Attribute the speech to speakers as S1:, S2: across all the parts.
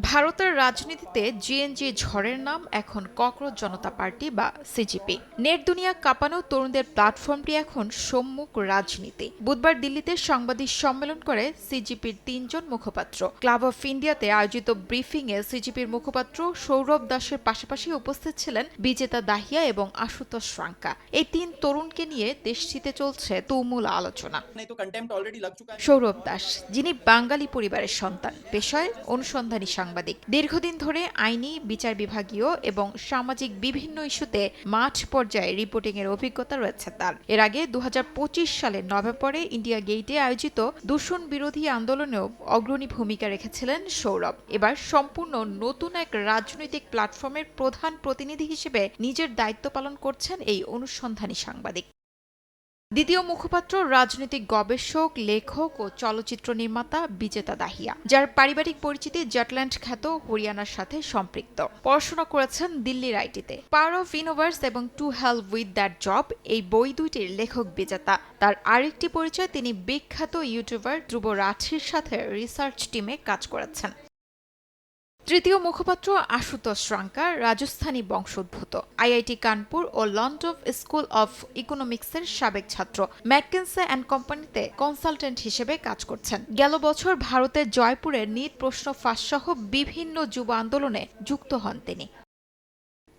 S1: ভারতের রাজনীতিতে জেএনজি ঝড়ের নাম এখন ককরোচ জনতা পার্টি বা সিজিপি। নেট দুনিয়া কাঁপানো তরুণদের প্ল্যাটফর্মটি এখন সম্মুখ রাজনীতি। বুধবার দিল্লিতে সাংবাদিক সম্মেলন করে সিজিপির ৩ জন মুখপাত্র। ক্লাব অফ ইন্ডিয়াতে আয়োজিত ব্রিফিংয়ে সিজিপির মুখপাত্র সৌরভ দাসের পাশাপাশি উপস্থিত ছিলেন বিজেতা দাহিয়া এবং আশুতোষ রাঙ্কা। এই ৩ তরুণকে নিয়ে দেশটিতে চলছে তুমুল আলোচনা। সৌরভ দাস, যিনি বাঙালি পরিবারের সন্তান, পেশায় অনুসন্ধানী সাংবাদিক, দীর্ঘদিন ধরে আইনি, বিচার বিভাগীয় এবং সামাজিক বিভিন্ন ইস্যুতে মাঠ পর্যায়ে রিপোর্টিংয়ের অভিজ্ঞতা রয়েছে তার। এর আগে ২০২৫ সালের নভেম্বরে ইন্ডিয়া গেইটে আয়োজিত দূষণ বিরোধী আন্দোলনেও অগ্রণী ভূমিকা রেখেছিলেন সৌরভ। এবার সম্পূর্ণ নতুন এক রাজনৈতিক প্ল্যাটফর্মের প্রধান প্রতিনিধি হিসেবে নিজের দায়িত্ব পালন করছেন এই অনুসন্ধানী সাংবাদিক। দ্বিতীয় মুখপাত্র রাজনৈতিক গবেষক, লেখক ও চলচ্চিত্র নির্মাতা বিজেতা দাহিয়া, যার পারিবারিক পরিচিতি জাটল্যান্ড খ্যাত হরিয়ানার সাথে সম্পৃক্ত। পড়াশোনা করেছেন দিল্লির আইটিতে। পাওয়ার অফ ইউনিভার্স এবং to hell with that job এই বই দুইটির লেখক বিজেতা। তার আরেকটি পরিচয়, তিনি বিখ্যাত ইউটিউবার ধ্রুব রাঠির সাথে রিসার্চ টিমে কাজ করেছেন। তৃতীয় মুখপাত্র আশুতোষ রাঙ্কা রাজস্থানী বংশোদ্ভূত। আইআইটি কানপুর ও লন্ডন স্কুল অফ ইকোনমিক্সের সাবেক ছাত্র। ম্যাককিনসে অ্যান্ড কোম্পানিতে কনসালটেন্ট হিসেবে কাজ করছেন। গেল বছর ভারতের জয়পুরে নিট প্রশ্ন ফাঁসসহ বিভিন্ন যুব আন্দোলনে যুক্ত হন তিনি।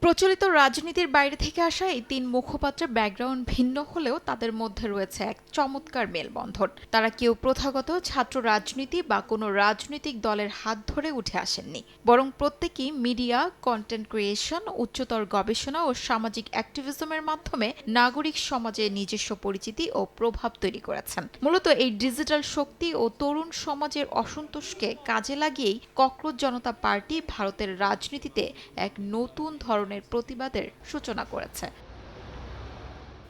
S1: প্রচলিত রাজনীতির বাইরে থেকে আসা এই ৩ মুখপাত্রের ব্যাকগ্রাউন্ড ভিন্ন হলেও তাদের মধ্যে রয়েছে এক চমৎকার মেলবন্ধন। তারা কেউ প্রথাগত ছাত্র রাজনীতি বা কোনো রাজনৈতিক দলের হাত ধরে উঠে আসেননি, বরং প্রত্যেকেই মিডিয়া, কন্টেন্ট ক্রিয়েশন, উচ্চতর গবেষণা ও সামাজিক অ্যাক্টিভিজমের মাধ্যমে নাগরিক সমাজে নিজস্ব পরিচিতি ও প্রভাব তৈরি করেছেন। মূলত এই ডিজিটাল শক্তি ও তরুণ সমাজের অসন্তোষকে কাজে লাগিয়েই ককরোচ জনতা পার্টি ভারতের রাজনীতিতে এক নতুন ধরনের প্রতিবাদের সূচনা করেছে।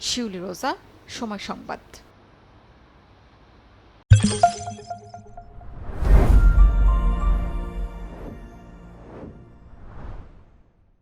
S1: শিউলি রোজা, সময় সংবাদ।